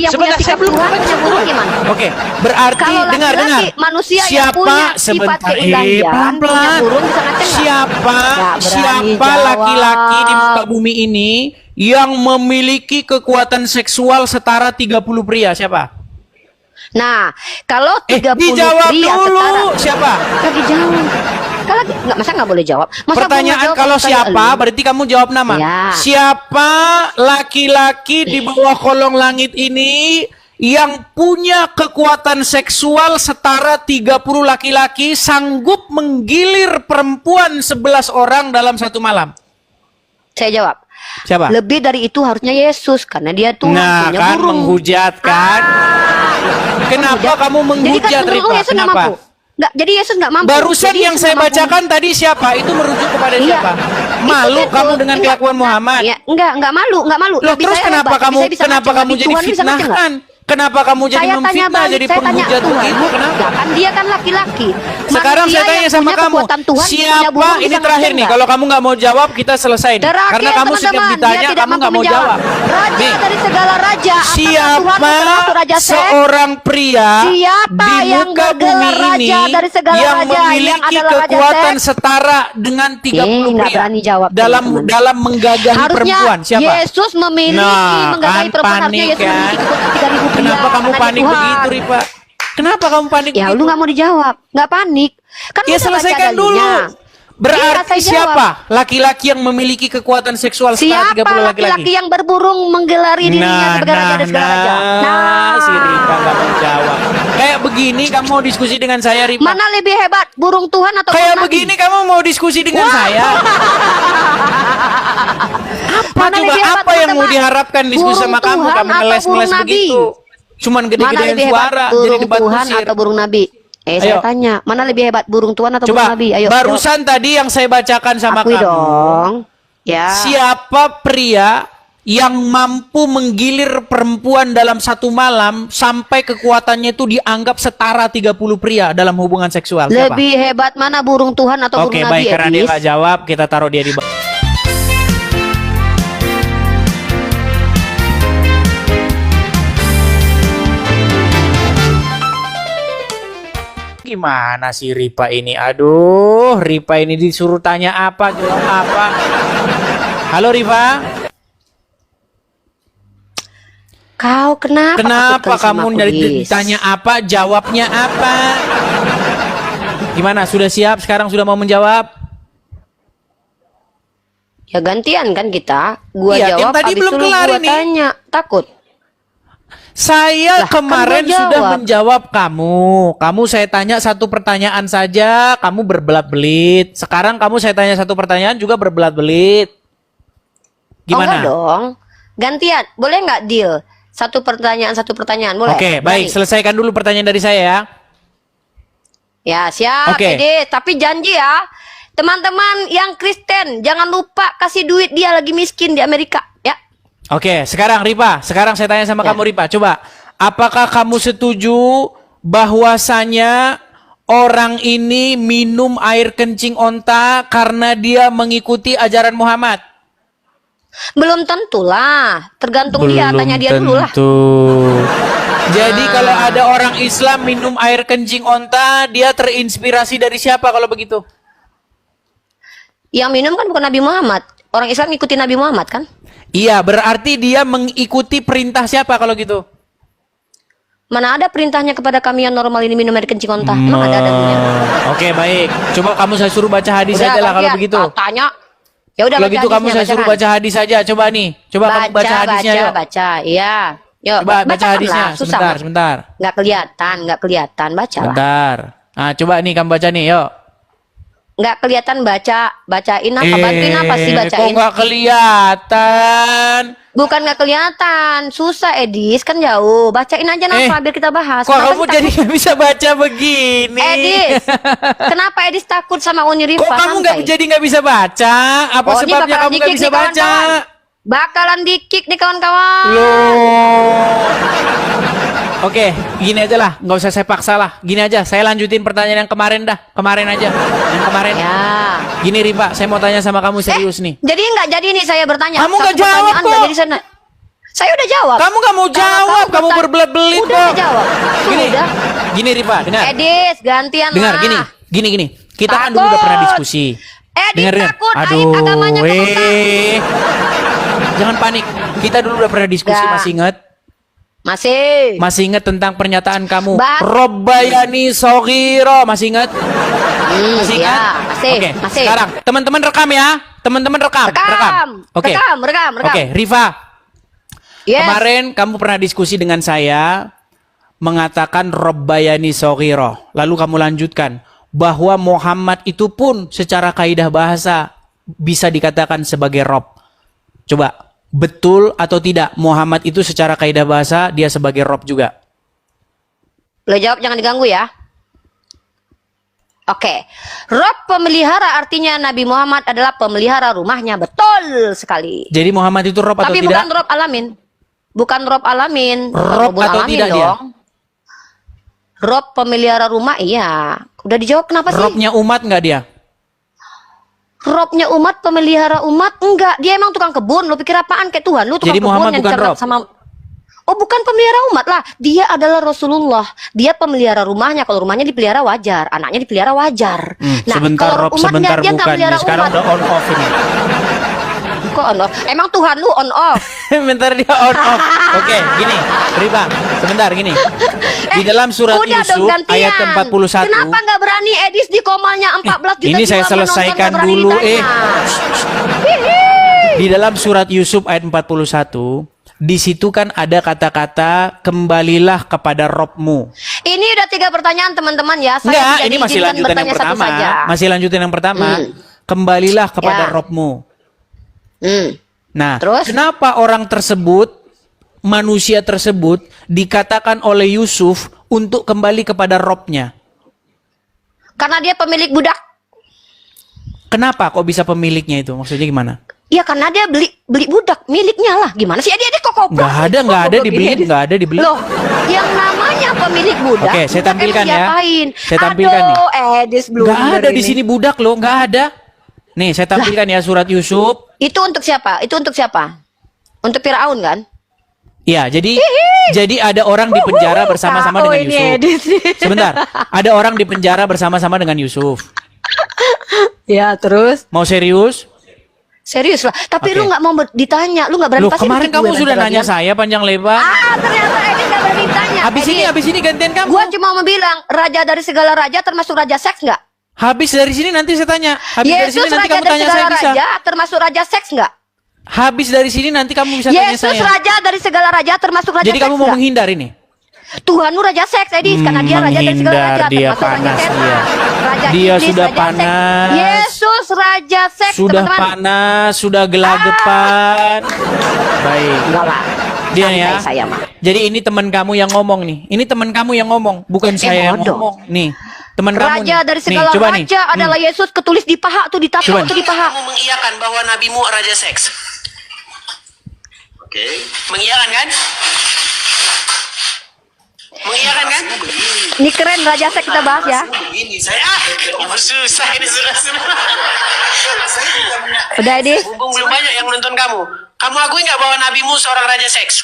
laki-laki yang punya sifat Tuhan punya burung gimana? Oke, berarti Kalau dengar laki-laki manusia yang punya sifat keindahan punya burung bisa ngaceng nggak? siapa laki-laki di muka bumi ini yang memiliki kekuatan seksual setara 30 pria? Siapa? Nah, kalau 30 dijawab pria dulu. setara, Siapa? nggak dijawab. Kalau nggak, masa nggak boleh jawab? Masa Pertanyaan jawab kalau pertanyaan siapa, lu? berarti kamu jawab nama. Ya. Siapa laki-laki di bawah kolong langit ini yang punya kekuatan seksual setara 30 laki-laki sanggup menggilir perempuan 11 orang dalam satu malam? Saya jawab. Siapa? Lebih dari itu harusnya Yesus karena dia Tuhan Nah, punya kan burung. menghujat kan? Kenapa kamu menghujat, Jadi kan menurut Rifa? Yesus nggak Kenapa? mampu. Nggak, jadi Yesus nggak mampu. Barusan Jadi yang Yesus saya nggak mampu. bacakan tadi siapa? Itu merujuk kepada Iya. siapa? Malu Itu kamu betul. dengan kelakuan Muhammad. Ya, enggak malu, enggak malu. Loh, Nabi terus saya kenapa hebat, kamu Nabi saya bisa kenapa ngaceng, kamu Nabi jadi Tuhan bisa ngaceng nggak? fitnahkan? Kenapa kamu jadi Saya tanya memfitnah, balik, jadi saya tanya penghujat Tuhan. begitu? Kenapa? Lah, kan dia kan laki-laki. Sekarang Manusia saya tanya yang sama punya kamu, kekuatan Tuhan, dia punya siapa? burung, Ini bisa terakhir ngaceng nih. nggak? Kalau kamu nggak mau jawab, kita selesai nih. Terakhir, Karena kamu setiap teman-teman, ditanya, dia tidak kamu mampu nggak mau menjawab. jawab. Raja Nih, dari segala raja, apakah Tuhan siapa termasuk raja seks? seorang pria Siapa di yang muka bumi bergelar ini raja dari segala yang raja, yang memiliki adalah raja kekuatan seks? setara dengan 30 nggak pria berani jawab, dalam teman-teman. dalam menggagahi Harusnya perempuan? Siapa? Yesus memiliki Nah, menggagahi kan perempuan, harusnya panik Yesus kan? memiliki kekuatan 3.000 pria. Kenapa kamu karena dia panik Tuhan. begitu, Rifa? Kenapa kamu panik Ya begitu? lu nggak mau dijawab, nggak panik. Kan Ya udah selesaikan baca dulu. dalilnya. Berarti saya siapa laki-laki yang memiliki kekuatan seksual setara Siapa 30 laki-laki laki-laki? yang berburung menggelari dirinya sebagai raja dan segala raja? si Rifa nggak mau jawab. Kayak begini kamu mau diskusi dengan saya, Rifa? Mana lebih hebat, burung Tuhan atau Kayak burung begini Nabi? kamu mau diskusi dengan saya? Apa Mana coba? lebih hebat, Apa yang mau teman-teman? diharapkan diskusi Burung sama kamu? Tuhan Kamu atau ngeles-ngeles burung Nabi? begitu. Cuman Mana gede-gedean lebih suara, hebat, jadi burung debat Tuhan kusir. atau burung Nabi? Ayo. Saya tanya, mana lebih hebat, burung Tuhan atau burung Coba, Nabi? Ayo, barusan tadi yang saya bacakan sama akui kamu. dong. Ya. Siapa pria yang mampu menggilir perempuan dalam satu malam sampai kekuatannya itu dianggap setara 30 pria dalam hubungan seksual? Siapa? Lebih hebat mana, burung Tuhan atau Oke, burung baik. Nabi? Karena dia Edis? nggak jawab, kita taruh dia di bawah. Gimana sih Ripa ini? Aduh, Ripa ini disuruh tanya apa, jawab apa. Halo Ripa. Kau kenapa? Kenapa takutkan sama kamu aku, dari Dis? ditanya apa, jawabnya apa? Gimana? Sudah siap? Sekarang sudah mau menjawab? Ya gantian kan kita. Gua Iya, yang jawab, tadi abis belum itu lu kelar gua ini. tanya. Takut. Saya Lah, kan kemarin gua sudah jawab. menjawab kamu. Kamu saya tanya satu pertanyaan saja, kamu berbelat-belit. Sekarang kamu saya tanya satu pertanyaan juga berbelat-belit. Oh, enggak Gimana? dong. Gantian. Boleh nggak deal? Satu pertanyaan. Boleh? Oke, baik. Berani? Selesaikan dulu pertanyaan dari saya ya. Ya, siap, Oke. Ede. Tapi janji ya. Teman-teman yang Kristen, jangan lupa kasih duit, dia lagi miskin di Amerika. Ya. Oke, sekarang Ripa, sekarang saya tanya sama Ya. kamu Ripa, coba, apakah kamu setuju bahwasanya orang ini minum air kencing onta karena dia mengikuti ajaran Muhammad? Belum tentulah. Tergantung dia, tanya dia dulu lah. Jadi kalau ada orang Islam minum air kencing onta, dia terinspirasi dari siapa kalau begitu? Yang minum kan bukan Nabi Muhammad. Orang Islam ngikutin Nabi Muhammad kan? Iya, berarti dia mengikuti perintah siapa kalau gitu? Mana ada perintahnya kepada kami yang normal ini minum air kencing onta? Emang ada dalilnya? Oke, baik. Coba kamu saya suruh baca hadis Udah, saja lah kalau gantian. begitu. Tanya. Ya udah Kalau baca gitu kamu hadisnya, saya suruh bacakan. baca hadis saja. Coba nih. Coba kamu baca hadisnya yuk. baca. Iya. Yuk, Coba baca bacakan hadisnya. lah, susah. Sebentar, sebentar. Nggak kelihatan, baca lah. Sebentar. Nah, coba nih kamu baca nih, yuk. Nggak kelihatan, bacain apa? Bantuin apa sih Kok bacain? nggak kelihatan? Bukan nggak kelihatan, susah Edis, kan jauh. Bacain aja nama biar kita bahas. Kok Kenapa kamu sih jadi takut? nggak bisa baca begini? Edis, kenapa Edis takut sama Uni Rifa? Kok kamu nggak Santai. jadi nggak bisa baca? Apa Oh, ini sebabnya bakalan kamu nggak di-kick bisa nih, baca? kawan-kawan. Bakalan di-kick nih kawan-kawan. Loh. Oke, gini aja lah, nggak usah saya paksa lah. Gini aja, saya lanjutin pertanyaan yang kemarin dah. Kemarin aja, yang kemarin. Ya. Gini Rifa, saya mau tanya sama kamu serius nih. Jadi nggak jadi nih saya bertanya. Kamu Satu nggak jawab pertanyaan nggak kok. jadi sana. Saya udah jawab. Kamu nggak mau Kalau jawab, kamu bertanya- berbelit-belit Udah kok. saya jawab. Gini, Sudah. gini Rifa, dengar. Edis, gantian Dengar, lah. gini. Kita kan dulu udah pernah diskusi. Edis takut, aib agamanya kebuka. Jangan panik. Kita dulu udah pernah diskusi, Nggak. masih ingat? Masih Ingat tentang pernyataan kamu? Bah- Robbayani Soghiro, masih ingat? Masih iya, ingat? masih, Oke, masih. sekarang teman-teman rekam ya. Teman-teman rekam. Oke. Rekam. Oke, Rifa. Yes. Kemarin kamu pernah diskusi dengan saya mengatakan Robbayani Soghiro. Lalu kamu lanjutkan bahwa Muhammad itu pun secara kaidah bahasa bisa dikatakan sebagai Rob. Coba, betul atau tidak Muhammad itu secara kaidah bahasa dia sebagai Rob juga? Lo jawab, jangan diganggu ya. Oke. Rob pemelihara artinya Nabi Muhammad adalah pemelihara rumahnya. Betul sekali. Jadi Muhammad itu Rob atau Tapi tidak? bukan Rob alamin. Bukan Rob alamin. Rob Bukan atau alamin tidak dia? dong. Rob pemelihara rumah, iya. Udah dijawab, kenapa sih? Robnya umat nggak dia? Robnya umat, pemelihara umat, enggak. Dia emang tukang kebun. Lu pikir apaan kayak Tuhan? Lu tukang Jadi kebun Muhammad yang bukan dicerap Rob? sama. Oh, bukan pemelihara umat lah. Dia adalah Rasulullah. Dia pemelihara rumahnya. Kalau rumahnya dipelihara wajar, anaknya dipelihara wajar. Sebentar kalau Rob, umatnya, sebentar dia nggak bukan. pelihara Ini sekarang umat. udah on off ini. Kok on off? Emang Tuhan lu on off? Bentar dia on off. Oke, gini, Riba, sebentar gini. Di dalam surat Udah Yusuf dong, gantian. ayat ke-41. Kenapa nggak berani Edis di komanya 14 juta ini saya jiwa menonton, selesaikan nggak berani dulu, ditanya? Di dalam surat Yusuf ayat 41, di situ kan ada kata-kata kembalilah kepada Robmu. Ini udah 3 pertanyaan teman-teman ya. Saya Enggak, tidak ini masih diizinkan lanjutan yang bertanya satu pertama. saja. Masih lanjutan yang pertama. Kembalilah kepada Ya. Robmu. Hmm. Nah, Terus? kenapa orang tersebut, manusia tersebut, dikatakan oleh Yusuf untuk kembali kepada Robnya? Karena dia pemilik budak. Kenapa kok bisa pemiliknya itu? Maksudnya gimana? Ya karena dia beli budak miliknya lah. Gimana sih? Dia kok goblok? Nggak ada dibeli, nggak ada dibeli. Loh, yang namanya pemilik budak. Oke, saya budak tampilkan emang ya. diapain? Saya tampilkan nih. Aduh, Edis belum. Nggak ada di sini budak loh, nggak ada. Nih, saya tampilkan ya surat Yusuf. Itu untuk siapa? Itu untuk siapa? Untuk Firaun kan? Ya, jadi ada orang di penjara bersama-sama Oh, dengan ini Yusuf. Edis. Sebentar, ada orang di penjara bersama-sama dengan Yusuf. Ya, terus? Mau serius? Serius lah. Tapi Oke. lu nggak mau ditanya. Lu nggak berani Loh, pasti kemarin bikin kamu gue sudah nanti nanya bagian. saya panjang lebar. Ah, ternyata Edis nggak berani ditanya. Habis ini gantian kamu. Gua cuma mau bilang, raja dari segala raja termasuk raja seks nggak? Habis dari sini nanti saya tanya. Habis dari Yesus sini nanti raja kamu dari tanya segala saya bisa. raja termasuk raja seks nggak? Habis dari sini nanti kamu bisa tanya Yesus saya. raja dari segala raja termasuk raja Jadi seks kamu mau nggak? menghindar ini? Tuhan lu raja seks, Edis, karena dia raja dari segala menghindar, raja dia termasuk raja panas seks. dia. Raja Dia iblis, sudah raja seks. panas. Yesus raja seks, Sudah teman-teman. panas, sudah gelagapan. Baik. Enggak lah. Dia Santai ya. saya mah. Jadi ini teman kamu yang ngomong nih. Ini teman kamu yang ngomong, bukan saya yang bodoh. ngomong. Nih, teman kamu Raja nih. dari Nih, segala coba nih. raja adalah Yesus, ketulis di paha tuh, ditapak Coba. tuh di paha. Kamu mengiyakan bahwa nabimu raja seks. Oke. Mengiyakan kan? Mengiyakan kan? Ini keren raja seks kita bahas ya. Begini saya susah ini sudah. Udah, Edis. Mumpung belum banyak yang nonton kamu. Kamu akui nggak bahwa nabimu seorang raja seks?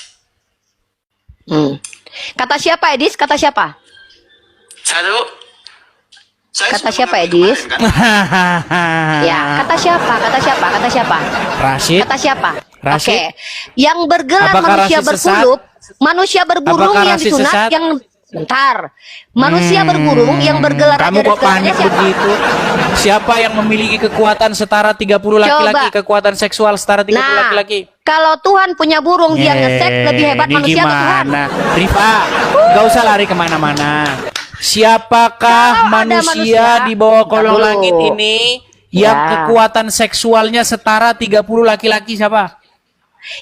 Kata siapa, Edis? Kata siapa? Satu. Saya Kata sudah siapa, mengakui Edis? kemarin, kan? Ya, kata siapa? Kata siapa? Kata siapa? Rashid. Kata siapa? Rashid? Oke. Yang bergelar Apakah manusia Rashid sesat? berkulup, manusia berburung Apakah yang Rashid disunat, sesat? yang bentar. Manusia berburung yang bergelar Kamu raja kok dari segalanya panik siapa? begitu? Siapa yang memiliki kekuatan setara 30 laki-laki, Coba. kekuatan seksual setara 30 Nah, laki-laki? kalau Tuhan punya burung, dia ngesek lebih hebat ini manusia atau Tuhan? gimana? Rifa, gak usah lari kemana-mana. Siapakah Kalau ada manusia manusia, di bawah kolong dulu. langit ini yang Ya. kekuatan seksualnya setara 30 laki-laki siapa?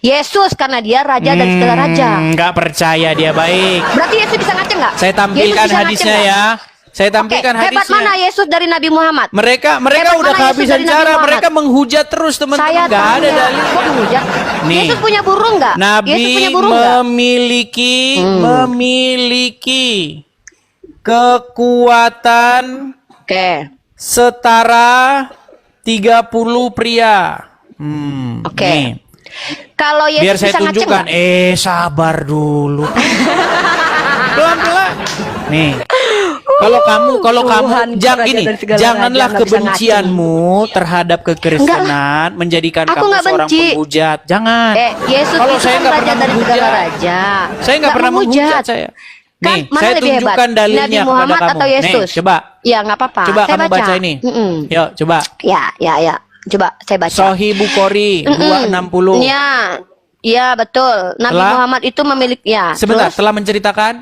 Yesus, karena dia raja dari segala raja. Nggak percaya dia, baik. Berarti Yesus bisa ngaceng nggak? Saya tampilkan Yesus bisa hadisnya ngaceng nggak? ya. Saya Oke, tampilkan hebat hadisnya. mana Yesus dari Nabi Muhammad? Mereka Hebat udah mana kehabisan Yesus dari Nabi cara, Muhammad? mereka menghujat terus teman-teman. Saya Nggak ada tanya, dalil. kok menghujat? Nih. Yesus punya burung nggak? Yesus Nabi punya burung nggak? memiliki kekuatan Oke. setara 30 pria. Oke. nih. Kalau Yesus Biar saya bisa ngaceng tunjukkan. nggak? Sabar dulu. Pelan-pelan. Nih. Kalau kamu Tuhan, jangan Raja ini, dari segala janganlah raja, nggak bisa kebencianmu terhadap kekristenan menjadikan Aku kamu nggak seorang benci. penghujat. Jangan. Yesus Kalau itu saya kan nggak raja pernah dari segala menghujat. raja. Saya nggak pernah menghujat saya. Kan Nih, mana saya lebih hebat? tunjukkan dalilnya Nabi kepada Muhammad kamu. atau Yesus? Nih, coba. Ya nggak apa-apa. Coba Saya kamu baca ini. Yuk, coba. Ya. Coba saya baca. Sahih Bukhari 260. Iya betul. Nabi Telah? Muhammad itu memiliki ya. Sebentar, terus? telah menceritakan?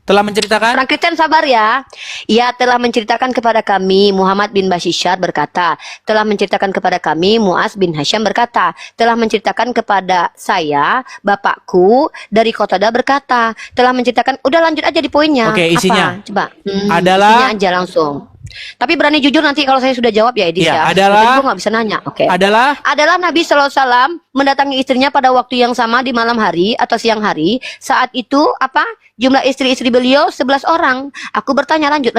Telah menceritakan? Orang Kristen sabar ya. Ia telah menceritakan kepada kami, Muhammad bin Bashishar berkata, telah menceritakan kepada kami, Muaz bin Hasham berkata, telah menceritakan kepada saya, bapakku dari Qatadah berkata, telah menceritakan, udah lanjut aja di poinnya. Oke, isinya. Apa? Coba. Adalah- Isinya aja langsung. Tapi berani jujur nanti kalau saya sudah jawab ya Edis Ya, ya. adalah- Jadi gue nggak bisa nanya. Oke. Adalah Nabi SAW mendatangi istrinya pada waktu yang sama di malam hari atau siang hari. Saat itu apa? Jumlah istri-istri beliau 11 orang. Aku bertanya lanjut.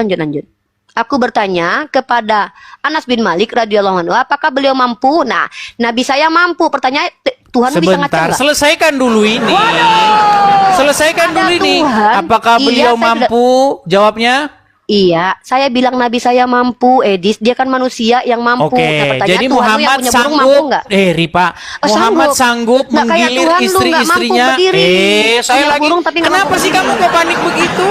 Aku bertanya kepada Anas bin Malik radhiyallahu anhu, apakah beliau mampu? Nah, Nabi saya mampu. Pertanyaan Tuhan bisa ngaceng Sebentar, nggak? selesaikan dulu ini. Selesaikan Ada dulu ini. Tuhan. Apakah Iya, beliau saya mampu? Jawabnya? Iya, saya bilang Nabi saya mampu, Edis. Dia kan manusia yang mampu. Oke, Nah, pertanyaan jadi Tuhanmu yang Muhammad punya burung mampu sanggup. nggak? Ripa, Oh, Muhammad sanggup Nggak kayak menggilir Tuhan lu, nggak mampu istri-istrinya. berdiri. Saya Punya lagi. burung tapi nggak Kenapa mampu sih kamu berdiri. kok panik begitu?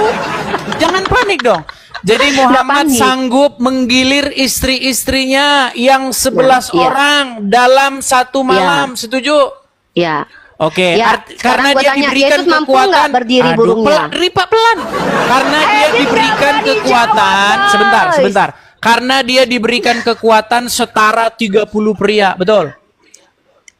Jangan panik dong. Jadi Muhammad panik. sanggup menggilir istri-istrinya yang 11 Nah, iya. orang dalam satu malam. Setuju? Ya. Oke, Ya, karena sekarang gua dia tanya, diberikan Yesus mampu kekuatan. nggak berdiri burungnya? Ripa pelan. Karena dia dia diberikan nggak berani kekuatan. jawab, Sebentar. Karena dia diberikan kekuatan setara 30 pria, betul?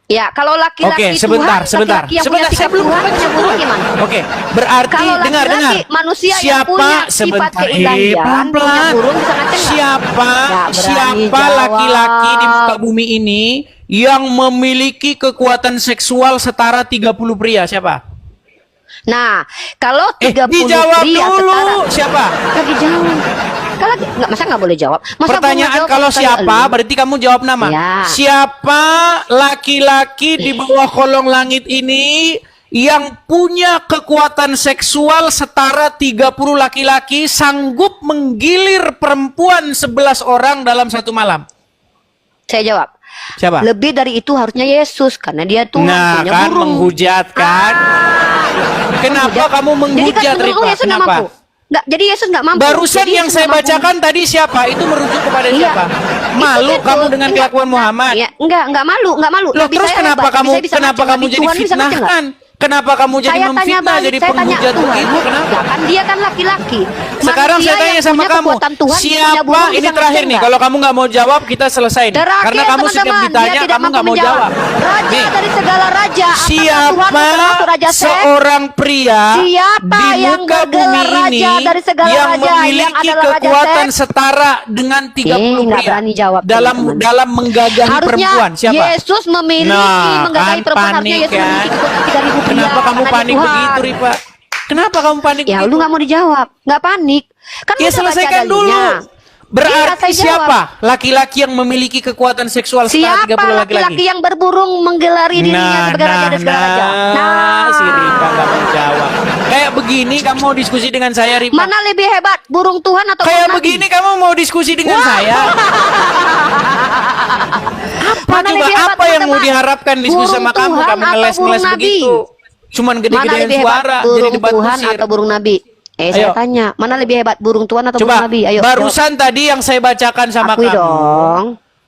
Ya, kalau laki-laki Oke, sebentar. laki-laki yang punya Saya sifat belum Tuhan, punya burung gimana? Oke, berarti Kalau dengar. laki-laki, manusia yang Siapa punya sifat sebentar? keindahan, Pelan-pelan. punya burung bisa ngaceng nggak? Siapa Nggak berani siapa jawab. laki-laki di muka bumi ini yang memiliki kekuatan seksual setara 30 pria? Siapa? Nah, kalau 30 Dijawab pria dulu. setara. Siapa? Nggak dijawab. Kalau nggak, masa nggak boleh jawab? Masa gua Pertanyaan nggak jawab kalau pertanyaan siapa lu? berarti kamu jawab nama. Ya. Siapa laki-laki di bawah kolong langit ini yang punya kekuatan seksual setara 30 laki-laki sanggup menggilir perempuan 11 orang dalam satu malam? Saya jawab. Siapa? Lebih dari itu harusnya Yesus karena dia Tuhan Nah, punya kan burung. menghujat kan? Kenapa kamu menghujat, Jadi kan menurut lu Rifa? Yesus nggak Kenapa? mampu. Nggak, jadi Yesus nggak mampu. Barusan Jadi yang Yesus saya nggak mampu. bacakan tadi siapa? Itu merujuk kepada Iya. siapa? Malu Itu, kamu dengan enggak, kelakuan Muhammad? Iya, enggak malu. Loh, Nabi terus saya kenapa hebat, kamu Nabi saya bisa kenapa ngaceng, kamu Nabi jadi Tuhan bisa ngaceng nggak? fitnahkan? Kenapa kamu jadi Saya tanya memfitnah, balik, jadi saya tanya penghujat Tuhan. begitu? Kenapa? Ya kan dia kan laki-laki. Sekarang Manusia saya tanya yang sama punya kamu, kekuatan Tuhan, punya siapa burung, ini bisa terakhir ngaceng nih? nggak? Kalau kamu nggak mau jawab, kita selesai nih. Terakhir, Karena kamu setiap teman-teman, ditanya dia tidak kamu nggak mampu mau menjawab. jawab. Raja Nih, dari segala raja. Apakah siapa Tuhan termasuk raja seks? seorang pria Siapa di yang muka bumi bergelar ini raja dari segala yang raja, yang memiliki adalah raja kekuatan seks? setara dengan 30 nggak pria berani jawab, dalam teman-teman. dalam menggagahi Harusnya perempuan? Siapa? Yesus memiliki Nah, menggagahi kan perempuan. Harusnya panik Yesus kan? memiliki kekuatan 3.000 pria. Kenapa kamu karena dia panik Tuhan. begitu, Rifa? Kenapa kamu panik Ya, begitu? lu nggak mau dijawab. Nggak panik. Kan Ya udah baca selesaikan dulu. dalilnya. Berarti Iya, saya siapa laki-laki yang memiliki kekuatan seksual setara Siapa 30 laki-laki laki-laki? yang berburung menggelari dirinya sebagai raja dan segala raja? si Rifa nggak mau jawab. Kayak begini kamu mau diskusi dengan saya, Rifa? Mana lebih hebat, burung Tuhan atau Kayak burung begini Nabi? kamu mau diskusi dengan saya? Apa Mana coba? lebih hebat, Apa yang mau teman-teman? diharapkan diskusi Burung sama kamu? Tuhan Kamu atau ngeles-ngeles burung Nabi? begitu. Cuman Mana gede-gedean lebih hebat, suara, jadi burung debat Tuhan kusir. atau burung Nabi? Ayo. Saya tanya, mana lebih hebat, burung Tuhan atau burung Coba, Nabi? Ayo, barusan tadi yang saya bacakan sama akui kamu. dong.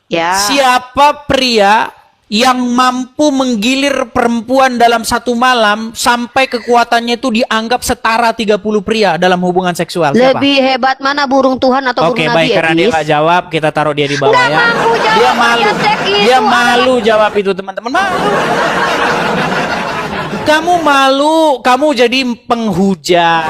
Ya. Siapa pria yang mampu menggilir perempuan dalam satu malam sampai kekuatannya itu dianggap setara 30 pria dalam hubungan seksual? Siapa? Lebih hebat mana burung Tuhan atau Oke, burung baik, Nabi? karena dia Edis? nggak jawab, kita taruh dia di bawah Nggak ya. mampu jawab, Dia raja malu. seks itu Dia malu jawab itu, teman-teman. Malu. Kamu malu, kamu jadi penghujat.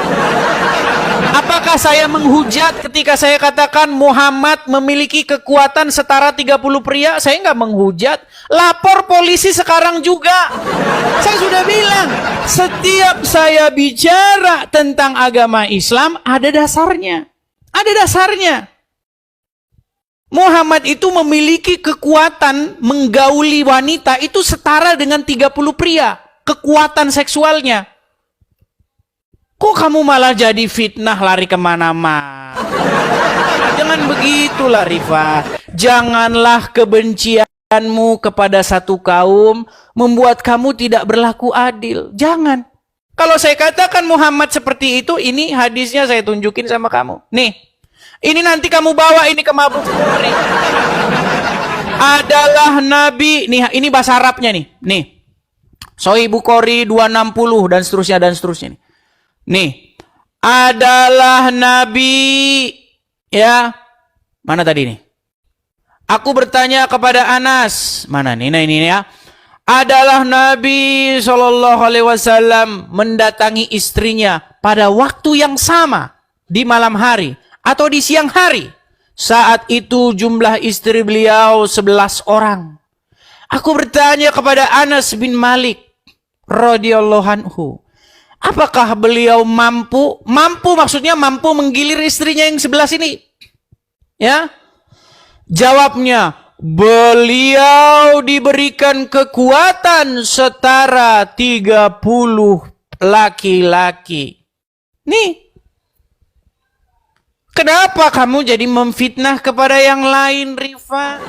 Apakah saya menghujat ketika saya katakan Muhammad memiliki kekuatan setara 30 pria? Saya nggak menghujat. Lapor polisi sekarang juga. Saya sudah bilang, setiap saya bicara tentang agama Islam ada dasarnya. Ada dasarnya. Muhammad itu memiliki kekuatan menggauli wanita itu setara dengan 30 pria. Kekuatan seksualnya. Kok kamu malah jadi fitnah lari kemana-mana? Jangan begitulah Rifa. Janganlah kebencianmu kepada satu kaum membuat kamu tidak berlaku adil. Jangan. Kalau saya katakan Muhammad seperti itu, ini hadisnya saya tunjukin sama kamu. Nih. Ini nanti kamu bawa ini ke Mabes Polri. Adalah Nabi, nih ini bahasa Arabnya nih. Nih. Sahih Bukhari 260 dan seterusnya nih. Nih. Adalah Nabi ya. Mana tadi nih? Aku bertanya kepada Anas. Mana nih? Nah ini ya. Adalah Nabi SAW mendatangi istrinya pada waktu yang sama di malam hari atau di siang hari. Saat itu jumlah istri beliau 11 orang. Aku bertanya kepada Anas bin Malik radhiyallahu anhu, apakah beliau mampu maksudnya mampu menggilir istrinya yang 11 ini? Ya. Jawabnya, beliau diberikan kekuatan setara 30 laki-laki. Nih. Kenapa kamu jadi memfitnah kepada yang lain, Rifa?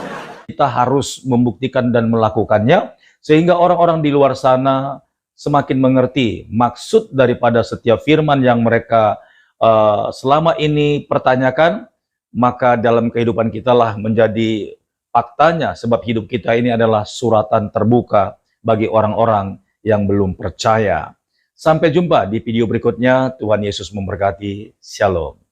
Kita harus membuktikan dan melakukannya, sehingga orang-orang di luar sana semakin mengerti maksud daripada setiap firman yang mereka selama ini pertanyakan, maka dalam kehidupan kita lah menjadi faktanya, sebab hidup kita ini adalah suratan terbuka bagi orang-orang yang belum percaya. Sampai jumpa di video berikutnya. Tuhan Yesus memberkati. Shalom.